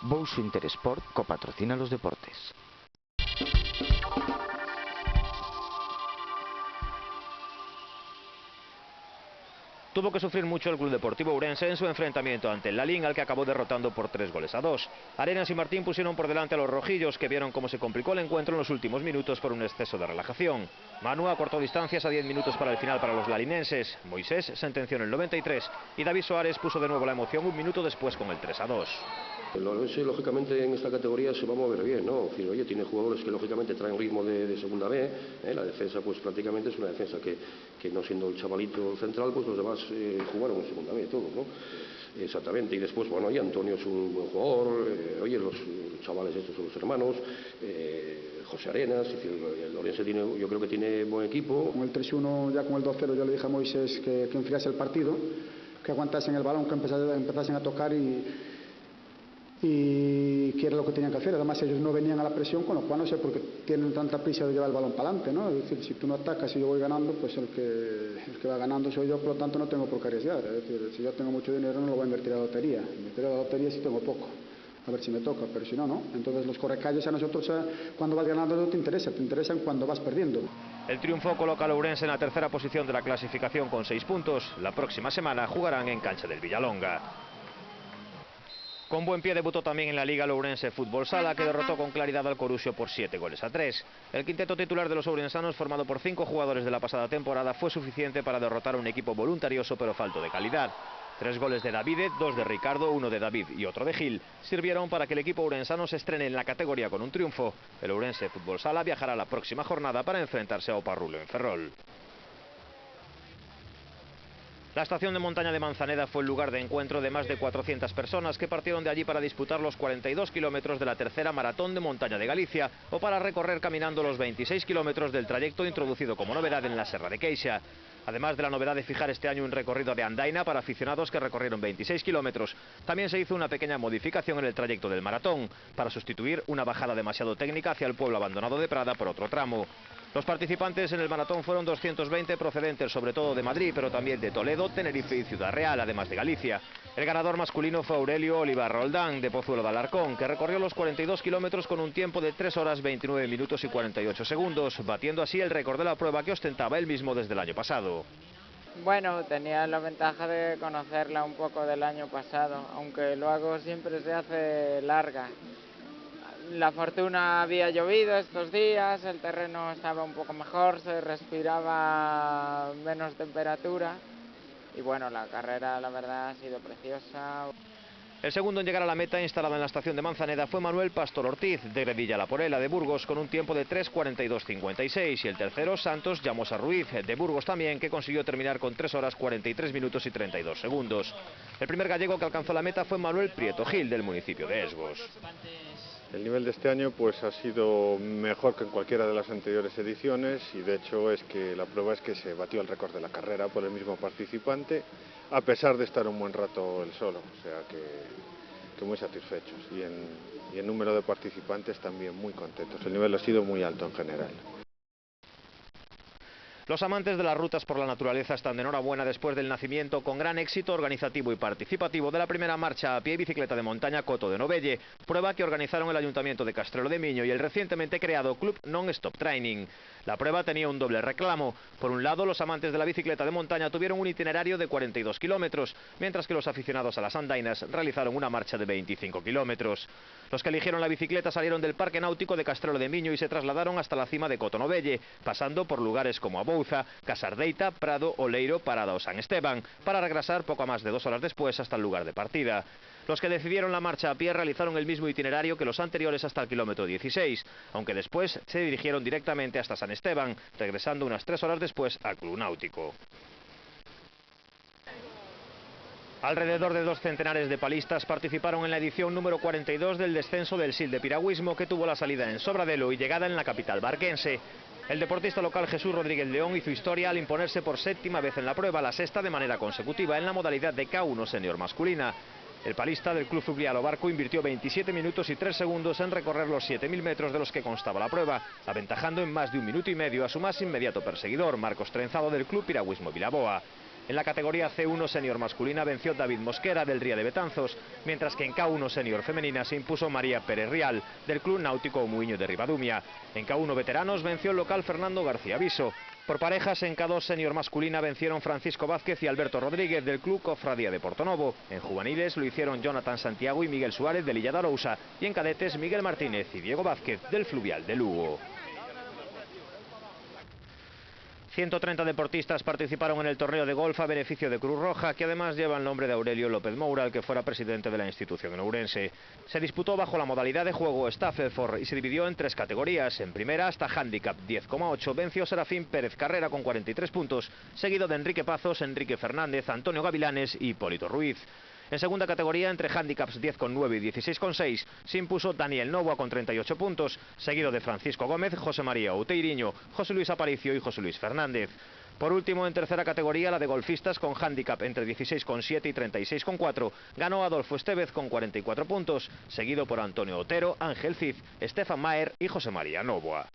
Bouxo Interesport copatrocina los deportes. Tuvo que sufrir mucho el Club Deportivo Ourense en su enfrentamiento ante el Lalín, al que acabó derrotando por 3-2. Arenas y Martín pusieron por delante a los rojillos, que vieron cómo se complicó el encuentro en los últimos minutos por un exceso de relajación. Manu acortó distancias a 10 minutos para el final para los lalinenses. Moisés sentenció en el 93 y David Soares puso de nuevo la emoción un minuto después con el 3-2. El Ourense, lógicamente, en esta categoría se va a mover bien, ¿no? Es decir, oye, tiene jugadores que, lógicamente, traen ritmo de segunda B, ¿eh? La defensa, pues, prácticamente es una defensa que no siendo el chavalito central, pues los demás jugaron en segunda B, todos, ¿no? Exactamente, y después, bueno, y Antonio es un buen jugador, oye, los chavales estos son los hermanos, José Arenas, es decir, el Ourense yo creo que tiene buen equipo. Con el 3-1, ya con el 2-0, yo le dije a Moisés que enfriase el partido, que aguantasen el balón, que empezasen a tocar y que era lo que tenían que hacer. Además ellos no venían a la presión, con lo cual no sé por qué tienen tanta prisa de llevar el balón para adelante, ¿no? Es decir, si tú no atacas y yo voy ganando, pues el que va ganando soy yo, por lo tanto no tengo por qué arriesgar. Es decir, si yo tengo mucho dinero no lo voy a invertir a la lotería. Invertir a la lotería si tengo poco, a ver si me toca, pero si no, no. Entonces los correcalles a nosotros cuando vas ganando no te interesan cuando vas perdiendo. El triunfo coloca al Ourense en la tercera posición de la clasificación con 6 puntos. La próxima semana jugarán en cancha del Villalonga. Con buen pie debutó también en la Liga el Ourense Fútbol Sala, que derrotó con claridad al Corusio por 7-3. El quinteto titular de los ourensanos, formado por 5 jugadores de la pasada temporada, fue suficiente para derrotar a un equipo voluntarioso pero falto de calidad. 3 goles de Davide, 2 de Ricardo, 1 de David y otro de Gil sirvieron para que el equipo ourensano se estrene en la categoría con un triunfo. El Ourense Fútbol Sala viajará la próxima jornada para enfrentarse a Oparrulo en Ferrol. La estación de montaña de Manzaneda fue el lugar de encuentro de más de 400 personas que partieron de allí para disputar los 42 kilómetros de la tercera maratón de montaña de Galicia o para recorrer caminando los 26 kilómetros del trayecto introducido como novedad en la Serra de Queixa. Además de la novedad de fijar este año un recorrido de andaina para aficionados que recorrieron 26 kilómetros, también se hizo una pequeña modificación en el trayecto del maratón, para sustituir una bajada demasiado técnica hacia el pueblo abandonado de Prada por otro tramo. Los participantes en el maratón fueron 220 procedentes sobre todo de Madrid, pero también de Toledo, Tenerife y Ciudad Real, además de Galicia. El ganador masculino fue Aurelio Olivar Roldán, de Pozuelo de Alarcón, que recorrió los 42 kilómetros con un tiempo de 3 horas 29 minutos y 48 segundos, batiendo así el récord de la prueba que ostentaba él mismo desde el año pasado. Bueno, tenía la ventaja de conocerla un poco del año pasado, aunque luego siempre se hace larga. La fortuna había llovido estos días, el terreno estaba un poco mejor, se respiraba menos temperatura y bueno, la carrera la verdad ha sido preciosa. El segundo en llegar a la meta instalada en la estación de Manzaneda fue Manuel Pastor Ortiz, de Gredilla La Porela, de Burgos, con un tiempo de 3:42:56, y el tercero Santos Llamosa Ruiz, de Burgos también, que consiguió terminar con 3 horas 43 minutos y 32 segundos. El primer gallego que alcanzó la meta fue Manuel Prieto Gil, del municipio de Esgos. El nivel de este año pues ha sido mejor que en cualquiera de las anteriores ediciones y de hecho es que la prueba es que se batió el récord de la carrera por el mismo participante, a pesar de estar un buen rato él solo, o sea que muy satisfechos y en número de participantes también muy contentos. El nivel ha sido muy alto en general. Los amantes de las rutas por la naturaleza están de enhorabuena después del nacimiento con gran éxito organizativo y participativo de la primera marcha a pie y bicicleta de montaña Coto de Novelle, prueba que organizaron el Ayuntamiento de Castrelo de Miño y el recientemente creado Club Non-Stop Training. La prueba tenía un doble reclamo. Por un lado, los amantes de la bicicleta de montaña tuvieron un itinerario de 42 kilómetros, mientras que los aficionados a las andainas realizaron una marcha de 25 kilómetros. Los que eligieron la bicicleta salieron del Parque Náutico de Castrelo de Miño y se trasladaron hasta la cima de Coto Novelle, pasando por lugares como Abouza, Casardeita, Prado, Oleiro, Parada o San Esteban, para regresar poco más de 2 horas después hasta el lugar de partida. Los que decidieron la marcha a pie realizaron el mismo itinerario que los anteriores hasta el kilómetro 16, aunque después se dirigieron directamente hasta San Esteban, regresando unas 3 horas después al Club Náutico. Alrededor de 2 centenares de palistas participaron en la edición número 42 del descenso del SIL de piragüismo, que tuvo la salida en Sobradelo y llegada en la capital barquense. El deportista local Jesús Rodríguez León hizo historia al imponerse por 7ª vez en la prueba, la 6ª de manera consecutiva en la modalidad de K1 senior masculina. El palista del Club Fluvial Barco invirtió 27 minutos y 3 segundos en recorrer los 7.000 metros de los que constaba la prueba, aventajando en más de 1 minuto y medio a su más inmediato perseguidor, Marcos Trenzado del Club Piragüismo Vilaboa. En la categoría C1 senior masculina venció David Mosquera del Ría de Betanzos, mientras que en K1 senior femenina se impuso María Pérez Rial del Club Náutico Muiño de Ribadumia. En K1 veteranos venció el local Fernando García Viso. Por parejas, en K2 senior masculina vencieron Francisco Vázquez y Alberto Rodríguez del Club Cofradía de Portonovo. En juveniles lo hicieron Jonathan Santiago y Miguel Suárez de Lilla de Arousa, y en cadetes Miguel Martínez y Diego Vázquez del Fluvial de Lugo. 130 deportistas participaron en el torneo de golf a beneficio de Cruz Roja, que además lleva el nombre de Aurelio López Moura, el que fuera presidente de la institución en Ourense. Se disputó bajo la modalidad de juego Stafford y se dividió en 3 categorías. En primera, hasta handicap 10,8, venció Serafín Pérez Carrera con 43 puntos, seguido de Enrique Pazos, Enrique Fernández, Antonio Gavilanes y Hipólito Ruiz. En segunda categoría, entre handicaps 10,9 y 16,6, se impuso Daniel Novoa con 38 puntos, seguido de Francisco Gómez, José María Outeiriño, José Luis Aparicio y José Luis Fernández. Por último, en tercera categoría, la de golfistas con handicap entre 16,7 y 36,4, ganó Adolfo Estevez con 44 puntos, seguido por Antonio Otero, Ángel Cid, Estefan Maer y José María Novoa.